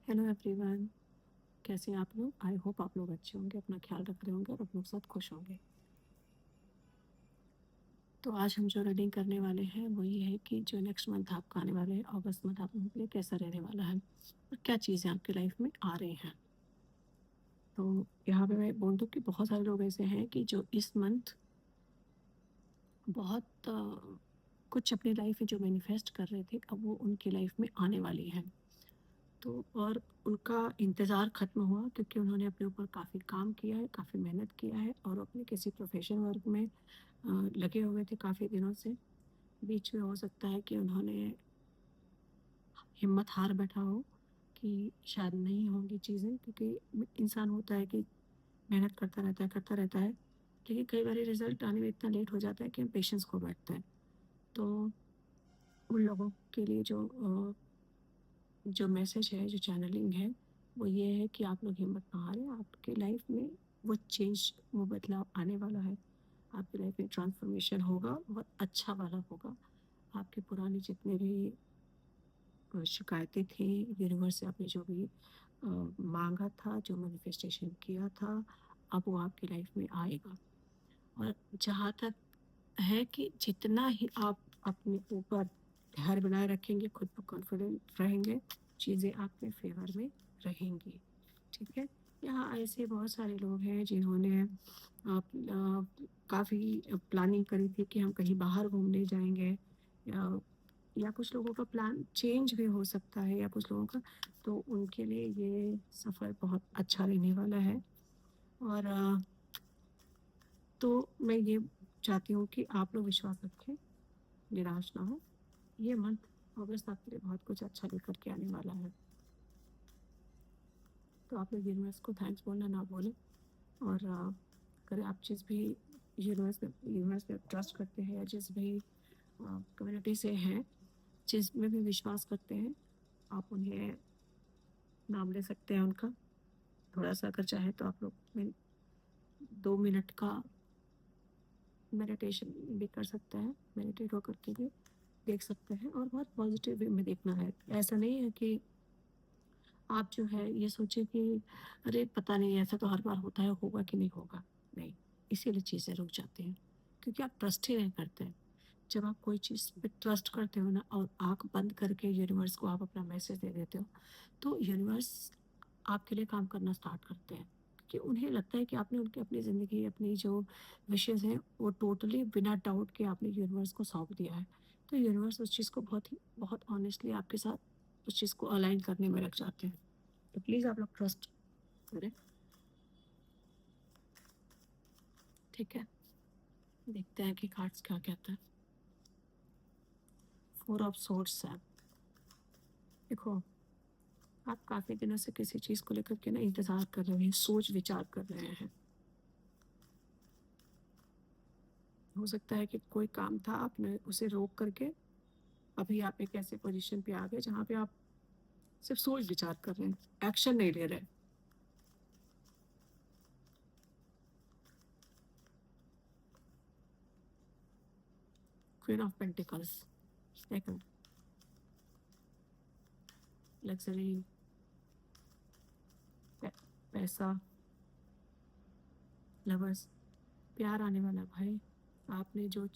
Hello everyone. कैसे हैं आप लोग? आई होप आप लोग अच्छे होंगे, अपना ख्याल रख रहे होंगे और अपनों के साथ खुश होंगे। तो आज हम जो रीडिंग करने वाले हैं वो ये है कि जो नेक्स्ट मंथ आपका आने वाला है, अगस्त मंथ आप लोगों के लिए कैसा रहने वाला है और क्या चीज़ें आपकी लाइफ में आ रही हैं। तो यहाँ पे मैं बोल दूँ कि बहुत सारे लोग ऐसे हैं कि जो इस मंथ बहुत कुछ अपनी लाइफ में जो मैनिफेस्ट कर रहे थे, अब वो उनकी लाइफ में आने वाली है। तो और उनका इंतज़ार ख़त्म हुआ क्योंकि उन्होंने अपने ऊपर काफ़ी काम किया है, काफ़ी मेहनत किया है और अपने किसी प्रोफ़ेशन वर्क में लगे हुए थे काफ़ी दिनों से। बीच में हो सकता है कि उन्होंने हिम्मत हार बैठा हो कि शायद नहीं होंगी चीज़ें, क्योंकि इंसान होता है कि मेहनत करता रहता है, लेकिन कई बारी रिज़ल्ट आने में इतना लेट हो जाता है कि हम पेशेंस खो बैठते हैं। तो उन लोगों के लिए जो मैसेज है, जो चैनलिंग है, वो ये है कि आप लोग हिम्मत ना हारें। आपके लाइफ में वो चेंज, वो बदलाव आने वाला है। आपकी लाइफ में ट्रांसफॉर्मेशन होगा, बहुत अच्छा वाला होगा। आपके पुराने जितने भी शिकायतें थी, यूनिवर्स से आपने जो भी माँगा था, जो मैनिफेस्टेशन किया था, अब वो आपकी लाइफ में आएगा। और जहाँ तक है कि जितना ही आप अपने ऊपर ध्यान बनाए रखेंगे, खुद पर कॉन्फिडेंट रहेंगे, चीज़ें आपके फ़ेवर में रहेंगी, ठीक है? यहाँ ऐसे बहुत सारे लोग हैं जिन्होंने काफ़ी प्लानिंग करी थी कि हम कहीं बाहर घूमने जाएँगे, या कुछ लोगों का प्लान चेंज भी हो सकता है, या कुछ लोगों का, तो उनके लिए ये सफ़र बहुत अच्छा रहने वाला है। और तो मैं ये चाहती हूँ कि आप लोग विश्वास रखें, निराश ना हो। ये मंथ अगस्त आपके लिए बहुत कुछ अच्छा लेकर के आने वाला है। तो आप लोग यूनिवर्स को थैंक्स बोलना ना भूलें। और अगर आप जिस भी यूनिवर्स पे ट्रस्ट करते हैं, या जिस भी कम्युनिटी से हैं, जिसमें भी विश्वास करते हैं, आप उन्हें नाम ले सकते हैं उनका। थोड़ा-सा अगर चाहें तो आप लोग में 2 मिनट का मेडिटेशन भी कर सकते हैं, मेडिटेट होकर के भी देख सकते हैं, और बहुत पॉज़िटिव वे में देखना है। ऐसा नहीं है कि आप जो है ये सोचें कि अरे पता नहीं, ऐसा तो हर बार होता है, होगा कि नहीं होगा? नहीं, इसीलिए चीज़ें रुक जाती हैं, क्योंकि आप ट्रस्ट ही नहीं करते हैं। जब आप कोई चीज़ पे ट्रस्ट करते हो ना, और आँख बंद करके यूनिवर्स को आप अपना मैसेज दे देते हो, तो यूनिवर्स आपके लिए काम करना स्टार्ट करते हैं। क्योंकि उन्हें लगता है कि आपने उनकी अपनी ज़िंदगी, अपनी जो विशेज़ हैं, वो टोटली बिना डाउट के आपने यूनिवर्स को सौंप दिया है। तो यूनिवर्स उस चीज़ को बहुत ऑनेस्टली आपके साथ उस चीज़ को अलाइन करने में लग जाते हैं। तो प्लीज़ आप लोग ट्रस्ट करें, ठीक है? देखते हैं कि कार्ड्स क्या कहते हैं। 4 ऑफ सोर्ड्स है। देखो, आप काफ़ी दिनों से किसी चीज़ को लेकर के ना इंतज़ार कर रहे हैं, सोच-विचार कर रहे हैं। हो सकता है कि कोई काम था, आपने उसे रोक करके अभी आप एक ऐसे पोज़ीशन पे आ गए जहाँ पे आप सिर्फ़ सोच-विचार कर रहे हैं, एक्शन नहीं ले रहे। क्वीन ऑफ पेंटिकल्स, देखो, लग्ज़री, पै पैसा, लवर्स, प्यार आने वाला है भाई। आपने जो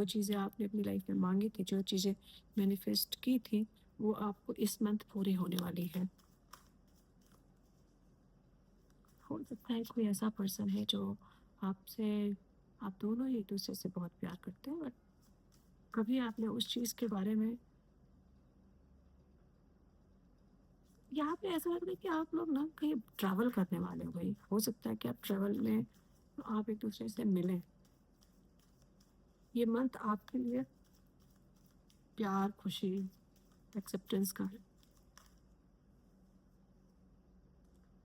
चीज़ें आपने अपनी लाइफ़ में माँगी थी, जो चीज़ें मैनिफेस्ट की थी, वो आपको इस मंथ पूरी होने वाली है। हो सकता है कोई ऐसा पर्सन है जो आपसे आप दोनों ही एक-दूसरे से बहुत प्यार करते हैं, बट कभी आपने उस चीज़ के बारे में, यहाँ पे ऐसा लग रहा है कि आप लोग ना कहीं ट्रैवल करने वाले हो भाई। हो सकता है कि आप ट्रैवल में आप एक-दूसरे से मिलें। ये मंथ आपके लिए प्यार, खुशी, एक्सेप्टेंस का है।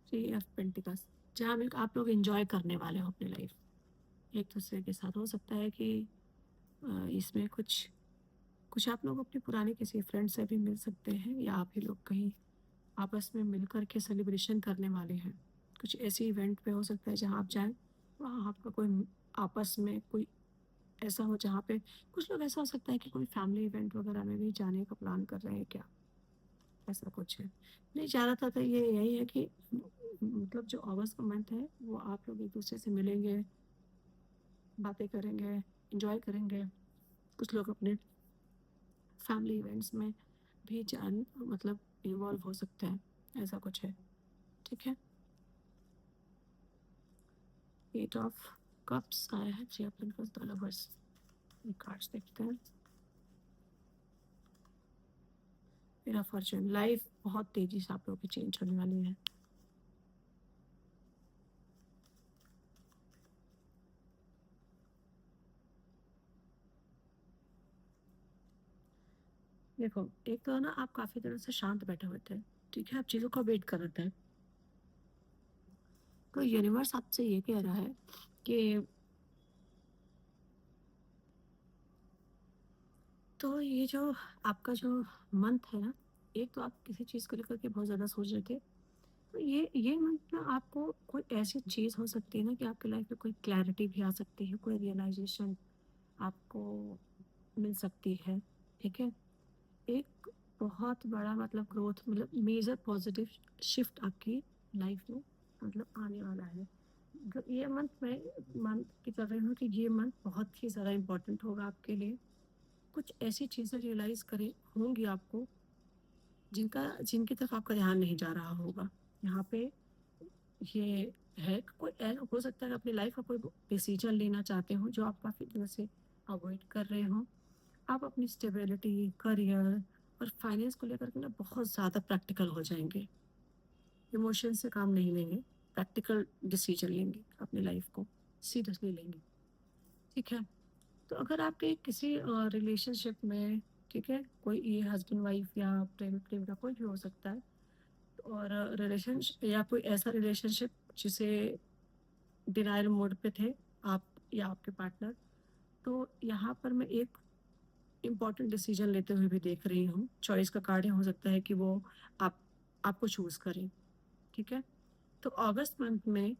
3 ऑफ पेंटिकल्स, जहाँ भी आप लोग एन्जॉय करने वाले हो अपनी लाइफ़ एक-दूसरे के साथ। हो सकता है कि इसमें कुछ कुछ आप लोग अपने पुराने किसी फ्रेंड से भी मिल सकते हैं, या आप ही लोग कहीं आपस में मिलकर के सेलिब्रेशन करने वाले हैं। कुछ ऐसे इवेंट पे हो सकता है जहाँ आप जाएँ, वहाँ आपका कोई आपस में कोई ऐसा हो जहाँ पे कुछ लोग, ऐसा हो सकता है कि कोई फैमिली इवेंट वगैरह में भी जाने का प्लान कर रहे हैं क्या? ऐसा कुछ है। नहीं, ज़्यादातर तो ये यही है कि मतलब जो अगस्त का मंथ है, वो आप लोग एक-दूसरे से मिलेंगे, बातें करेंगे, एन्जॉय करेंगे। कुछ लोग अपने फैमिली इवेंट्स में भी जान मतलब इन्वॉल्व हो सकते हैं, ऐसा कुछ है, ठीक है? 8 ऑफ कप्स आया है, 6 ऑफ पेंटिकल्स, द लवर्स। ये कार्ड्स देखते हैं। मेरा फॉर्च्यून, लाइफ बहुत तेज़ी से आप लोगों की चेंज होने वाली है। देखो, एक तो ना आप काफ़ी दिनों से शांत बैठे हुए थे, ठीक है? आप चीज़ों का वेट कर रहे थे। तो यूनिवर्स आपसे ये कह रहा है कि तो ये जो आपका जो मंथ है ना, एक तो आप किसी चीज़ को लेकर के बहुत ज़्यादा सोच रहे थे। तो ये मंथ ना आपको कोई ऐसी चीज़ हो सकती है ना कि आपकी लाइफ में कोई क्लैरिटी भी आ सकती है, कोई रियलाइज़ेशन आपको मिल सकती है, ठीक है? एक बहुत बड़ा मतलब ग्रोथ मतलब मेजर पॉजिटिव शिफ्ट आपकी लाइफ में मतलब आने वाला है। ये मंथ मैं मंथ की कर रही हूँ कि ये मंथ बहुत ही ज़्यादा इम्पोर्टेंट होगा आपके लिए। कुछ ऐसी चीज़ें रियलाइज़ करें होंगी आपको जिनका जिनकी तरफ आपका ध्यान नहीं जा रहा होगा। यहाँ पे ये है कि कोई हो सकता है कि अपनी लाइफ का कोई डिसीजन लेना चाहते हो जो आप काफ़ी दिनों से अवॉइड कर रहे हो। आप अपनी स्टेबिलिटी, करियर और फाइनेंस को लेकर के ना बहुत ज़्यादा प्रैक्टिकल हो जाएँगे। इमोशन से काम नहीं लेंगे, प्रैक्टिकल डिसीजन लेंगे, अपनी लाइफ को सीरियसली लेंगे, ठीक है? तो अगर आपके किसी रिलेशनशिप में, ठीक है, कोई ये हस्बैंड वाइफ या प्रेमी प्रेमिका कोई भी हो सकता है और रिलेशनशिप या कोई ऐसा रिलेशनशिप जिसे डिनायल मोड पे थे आप या आपके पार्टनर, तो यहाँ पर मैं एक इम्पॉर्टेंट डिसीजन लेते हुए भी देख रही हूँ। चॉइस का कार्ड है, हो सकता है कि वो आप आपको चूज़ करें, ठीक है? तो अगस्त मंथ में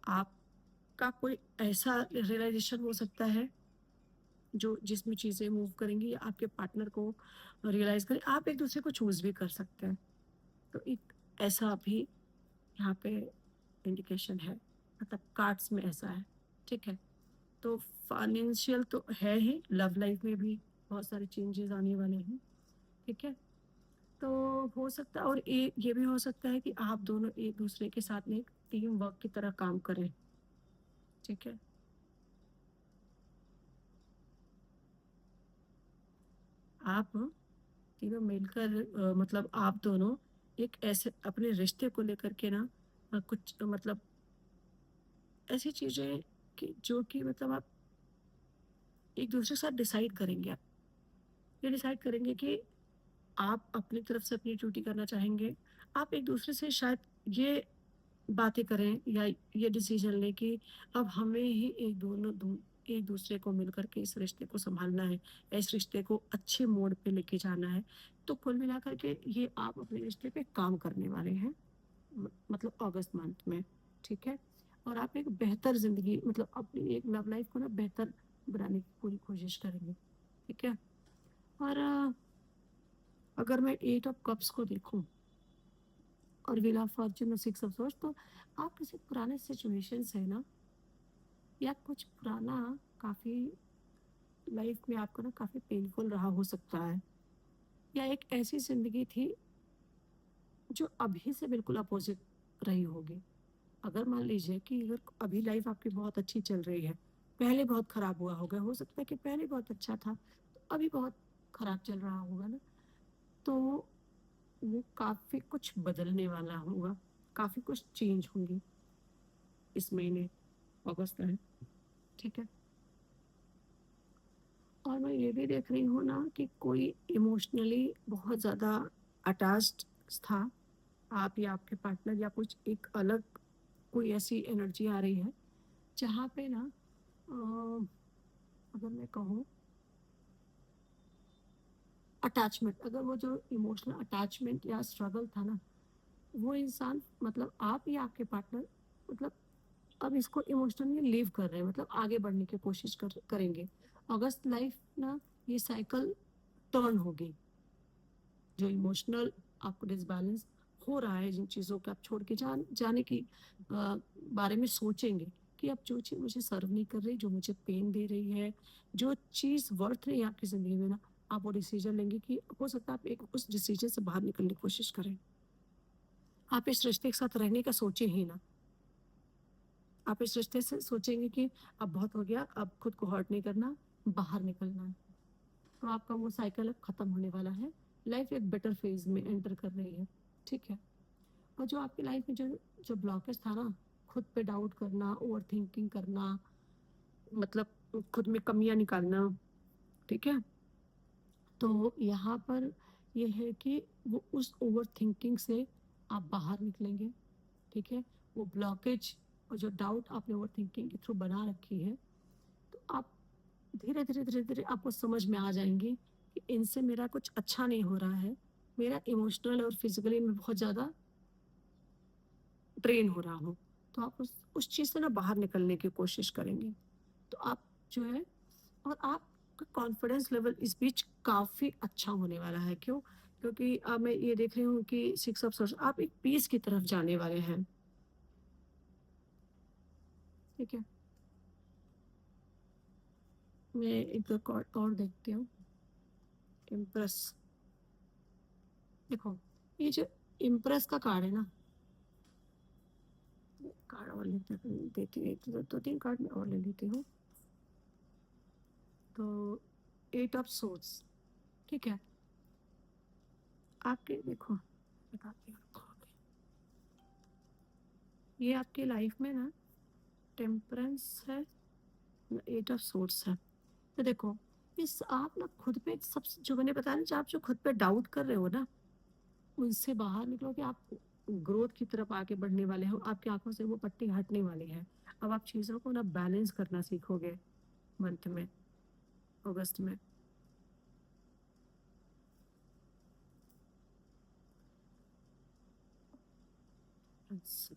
आपका कोई ऐसा रियलाइज़ेशन हो सकता है जो जिसमें चीज़ें मूव करेंगी या आपके पार्टनर को रियलाइज़ करें, आप एक-दूसरे को चूज़ भी कर सकते हैं। तो एक ऐसा भी यहाँ पे इंडिकेशन है, मतलब कार्ड्स में ऐसा है, ठीक है? तो फाइनेंशियल तो है ही, लव लाइफ में भी बहुत सारे चेंजेज़ आने वाले हैं, ठीक है? तो हो सकता है और ये भी हो सकता है कि आप दोनों एक-दूसरे के साथ में एक टीम वर्क की तरह काम करें, ठीक है? आप तीनों मिलकर मतलब आप दोनों एक ऐसे अपने रिश्ते को लेकर के ना कुछ मतलब ऐसी चीज़ें कि जो कि मतलब आप एक-दूसरे के साथ डिसाइड करेंगे आप। ये डिसाइड करेंगे कि आप अपनी तरफ से अपनी ड्यूटी करना चाहेंगे। आप एक-दूसरे से शायद ये बातें करें या ये डिसीज़न लें कि अब हमें ही एक-दूसरे को मिलकर के इस रिश्ते को सँभालना है, इस रिश्ते को अच्छे मोड़ पे लेके जाना है। तो कुल मिलाकर के ये आप अपने रिश्ते पे काम करने वाले हैं मतलब अगस्त मंथ में, ठीक है? और आप एक बेहतर ज़िंदगी मतलब अपनी एक लव लाइफ़ को ना बेहतर बनाने की पूरी कोशिश करेंगे, ठीक है? और अगर मैं 8 ऑफ कप्स को देखूँ और व्हील ऑफ फॉर्च्यून और 6 ऑफ सोर्ड्स तो आप किसी पुराने सिचुएशन से ना या कुछ पुराना काफ़ी लाइफ में आपका ना काफ़ी पेनफुल रहा हो सकता है या एक ऐसी ज़िंदगी थी जो अभी से बिल्कुल अपोज़िट रही होगी। अगर मान लीजिए कि अगर अभी लाइफ आपकी बहुत अच्छी चल रही है, पहले बहुत खराब हुआ होगा, हो सकता है कि पहले बहुत अच्छा था, तो अभी बहुत खराब चल रहा होगा ना, तो वो काफ़ी कुछ बदलने वाला होगा, काफ़ी कुछ चेंज होंगी इस महीने अगस्त में, ठीक है? और मैं ये भी देख रही हूँ ना कि कोई इमोशनली बहुत ज़्यादा अटैच्ड था, आप या आपके पार्टनर या कुछ एक अलग कोई ऐसी एनर्जी आ रही है, जहाँ पे ना अ, अगर मैं कहूँ अटैचमेंट अगर वो जो इमोशनल अटैचमेंट या स्ट्रगल था ना, वो इंसान मतलब आप या आपके पार्टनर मतलब अब इसको इमोशनली लीव कर रहे हैं मतलब आगे बढ़ने की कोशिश करेंगे। अगस्त लाइफ ना ये साइकिल टर्न होगी। जो इमोशनल आपको डिसबैलेंस हो रहा है, जिन चीज़ों को आप छोड़ के जाने की बारे में सोचेंगे कि अब जो चीज़ मुझे सर्व नहीं कर रही, जो मुझे पेन दे रही है, जो चीज़ वर्थ नहीं है आपकी ज़िंदगी में ना, आप वो डिसीज़न लेंगे कि हो सकता है आप एक उस डिसीज़न से बाहर निकलने की कोशिश करें। आप इस रिश्ते के साथ रहने का सोचें ही ना। आप इस रिश्ते से सोचेंगे कि अब बहुत हो गया, अब खुद को हर्ट नहीं करना, बाहर निकलना है। तो आपका वो साइकिल अब खत्म होने वाला है। लाइफ एक बेटर फेज़ में एंटर कर रही है, ठीक है? और जो आपकी लाइफ में जो जो ब्लॉकेज था ना, खुद पे डाउट करना, ओवरथिंकिंग करना, मतलब खुद में कमियाँ निकालना, ठीक है? तो यहाँ पर ये है कि वो उस ओवरथिंकिंग से आप बाहर निकलेंगे, ठीक है? वो ब्लॉकेज और जो डाउट आपने ओवरथिंकिंग के थ्रू बना रखी है, तो आप धीरे-धीरे, धीरे-धीरे आपको समझ में आ जाएँगे कि इनसे मेरा कुछ अच्छा नहीं हो रहा है। मेरा इमोशनल और फिज़िकली मैं बहुत ज़्यादा ड्रेन हो रहा हूँ। तो आप उस चीज़ से ना बाहर निकलने की कोशिश करेंगे। तो आप जो है और आपका कॉन्फिडेंस लेवल इस बीच काफ़ी अच्छा होने वाला है। क्यों? क्योंकि मैं ये देख रही हूँ कि 6 ऑफ सोर्स आप एक पीस की तरफ जाने वाले हैं, ठीक है? मैं एक कार्ड और देखती हूँ, इम्प्रेस। देखो, ये जो इम्प्रेस का कार्ड है ना, कार्ड और देती हूँ, 2-3 कार्ड मैं और ले लेती हूँ। तो 8 ऑफ सोर्ड्स, ठीक है? आपके देखो, बताती हूँ आपको अभी। ये आपकी लाइफ में ना टेम्परेंस है, 8 ऑफ सोर्ड्स है। तो देखो, इस आप ना खुद पे सबसे जो मैंने बताया ना, जो आप जो खुद पे डाउट कर रहे हो ना, उनसे बाहर निकलोगे, आप ग्रोथ की तरफ आगे बढ़ने वाले हो, आपकी आँखों से वो पट्टी हटने वाली है। अब आप चीज़ों को ना बैलेंस करना सीखोगे मंथ में, अगस्त में। अच्छा।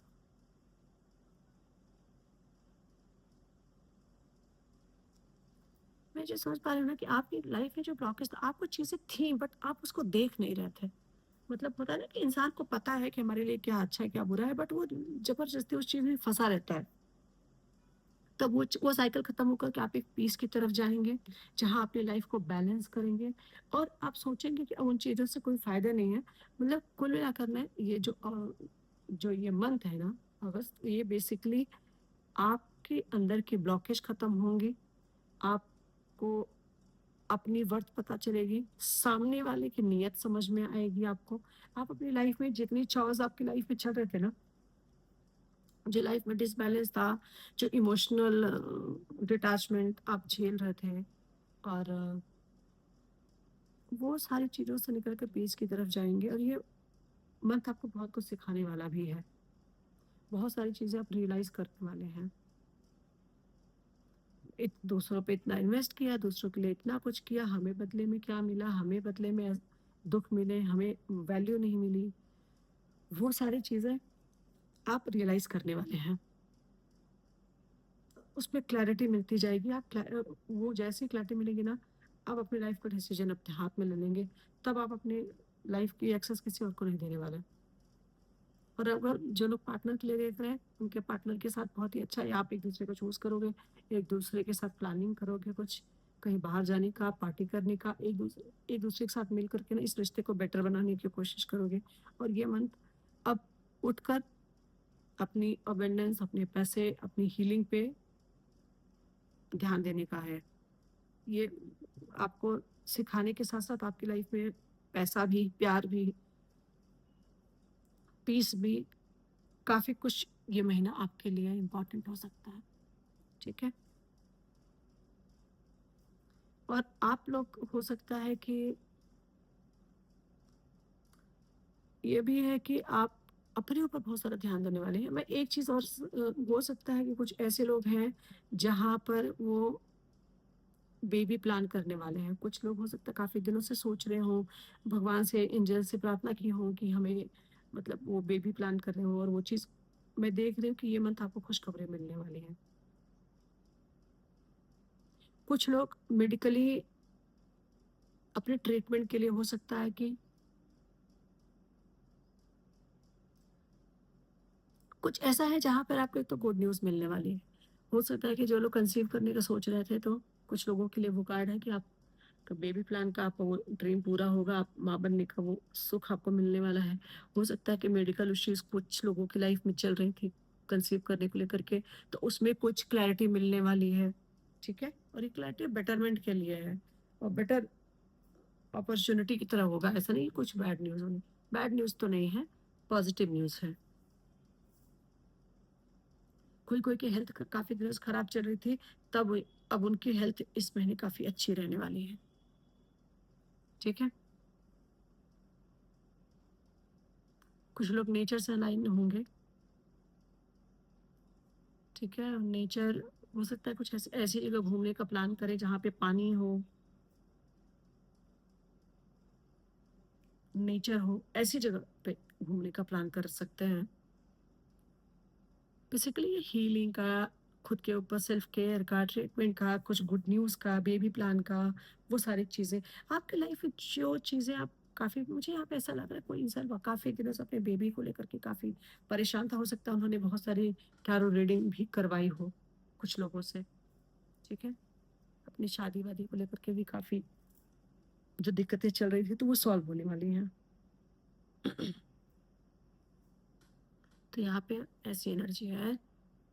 मैं जो समझ पा रही हूँ ना कि आपकी लाइफ में जो ब्लॉकेज था, आपको चीज़ें थी बट आप उसको देख नहीं रहे थे। मतलब होता है ना कि इंसान को पता है कि हमारे लिए क्या अच्छा है, क्या बुरा है, बट वो ज़बरदस्ती उस चीज़ में फँसा रहता है। तब वो साइकिल खत्म होकर के आप एक पीस की तरफ जाएँगे, जहाँ अपनी लाइफ़ को बैलेंस करेंगे और आप सोचेंगे कि अब उन चीज़ों से कोई फ़ायदा नहीं है। मतलब कुल मिलाकर ना ये जो ये मंथ है ना, अगस्त, ये बेसिकली आपके अंदर की ब्लॉकेज खत्म होंगी। आपको अपनी वर्थ पता चलेगी, सामने वाले की नीयत समझ में आएगी आपको। आप अपनी लाइफ़ में जितनी चॉइस आपकी लाइफ़ में चल रहे थे ना, जो लाइफ में डिसबैलेंस था, जो इमोशनल डिटैचमेंट आप झेल रहे थे और वो सारी चीज़ों से निकल कर पीस की तरफ जाएँगे और ये मंथ आपको बहुत कुछ सिखाने वाला भी है। बहुत सारी चीज़ें आप रियलाइज़ करने वाले हैं। दूसरों पे इतना इन्वेस्ट किया, दूसरों के लिए इतना कुछ किया, हमें बदले में क्या मिला? हमें बदले में दुःख मिले, हमें वैल्यू नहीं मिली। वो सारी चीज़ें आप रियलाइज़ करने वाले हैं। उसमें क्लैरिटी मिलती जाएगी। वो जैसे ही क्लैरिटी मिलेगी ना, आप अपनी लाइफ़ का डिसीज़न अपने हाथ में ले लेंगे। तब आप अपनी लाइफ़ की एक्सेस किसी और को नहीं देने वाले। और अगर जो लोग पार्टनर के लिए देख रहे हैं, उनके पार्टनर के साथ बहुत ही अच्छा है, आप एक-दूसरे को चूज़ करोगे, एक-दूसरे के साथ प्लानिंग करोगे कुछ, कहीं बाहर जाने का, पार्टी करने का, एक-दूसरे के साथ मिल कर के ना इस रिश्ते को बेटर बनाने की कोशिश करोगे। और ये मंथ अब उठकर अपनी अबंडेंस, अपने पैसे, अपनी हीलिंग पे ध्यान देने का है। ये आपको सिखाने के साथ-साथ आपकी लाइफ में पैसा भी, प्यार भी, पीस भी, काफ़ी कुछ ये महीना आपके लिए इम्पोर्टेंट हो सकता है, ठीक है? और आप लोग हो सकता है कि ये भी है कि आप अपने ऊपर बहुत सारा ध्यान देने वाले हैं। मैं एक चीज़ और हो सकता है कि कुछ ऐसे लोग हैं, जहाँ पर वो बेबी प्लान करने वाले हैं। कुछ लोग हो सकता है काफ़ी दिनों से सोच रहे हों, भगवान से, एंजल से प्रार्थना की हो कि हमें मतलब वो बेबी प्लान कर रहे हों और वो चीज़ मैं देख रही हूँ कि ये मंथ आपको खुशखबरें मिलने वाली हैं। कुछ लोग मेडिकली अपने ट्रीटमेंट के लिए हो सकता है कि कुछ ऐसा है जहाँ पर आपको एक तो गुड न्यूज़ मिलने वाली है। हो सकता है कि जो लोग कंसीव करने का सोच रहे थे, तो कुछ लोगों के लिए वो कार्ड है कि आपका बेबी प्लान का आपका वो ड्रीम पूरा होगा, आप माँ बनने का वो सुख आपको मिलने वाला है। हो सकता है कि मेडिकल इश्यूज़ कुछ लोगों की लाइफ़ में चल रही थी, कंसीव करने को लेकर के, तो उसमें कुछ क्लैरिटी मिलने वाली है, ठीक है? और ये क्लैरिटी बेटरमेंट के लिए है और बेटर अपॉर्च्युनिटी की तरह होगा, ऐसा नहीं है कुछ बैड न्यूज़ होनी। बैड न्यूज़ तो नहीं है, पॉज़िटिव न्यूज़ है। कोई-कोई की हेल्थ काफ़ी दिनों से खराब चल रही थी, तब अब उनकी हेल्थ इस महीने काफ़ी अच्छी रहने वाली है, ठीक है? कुछ लोग नेचर से अलाइन होंगे, ठीक है? नेचर हो सकता है कुछ ऐसी ऐसी जगह घूमने का प्लान करें जहाँ पे पानी हो, नेचर हो, ऐसी जगह पे घूमने का प्लान कर सकते हैं। बेसिकली ये हीलिंग का, खुद के ऊपर सेल्फ केयर का, ट्रीटमेंट का, कुछ गुड न्यूज़ का, बेबी प्लान का, वो सारी चीज़ें। आपकी लाइफ में जो चीज़ें आप काफ़ी, मुझे यहाँ पे ऐसा लग रहा है कोई इंसान काफ़ी दिनों से अपने बेबी को लेकर के काफ़ी परेशान था। हो सकता है उन्होंने बहुत सारी टैरो रीडिंग भी करवाई हो कुछ लोगों से, ठीक है? अपनी शादी-वादी को लेकर के भी काफ़ी जो दिक्कतें चल रही थी, तो वो सॉल्व होने वाली हैं। तो यहाँ पे ऐसी एनर्जी है।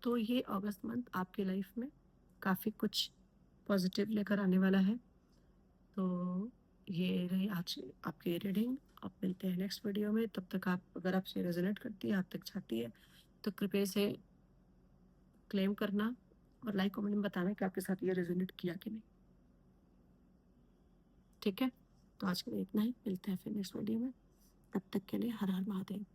तो ये अगस्त मंथ आपकी लाइफ में काफ़ी कुछ पॉजिटिव लेकर आने वाला है। तो ये रही आज आपकी रीडिंग। आप मिलते हैं नेक्स्ट वीडियो में। तब तक आप, अगर आपसे रेजोनेट करती है, आप तक चाहती है, तो कृपया से क्लेम करना और लाइक कमेंट में बताना कि आपके साथ ये रेजोनेट किया कि नहीं, ठीक है? तो आज के लिए इतना ही, मिलते हैं फिर नेक्स्ट वीडियो में। तब तक के लिए हर हर महादेव।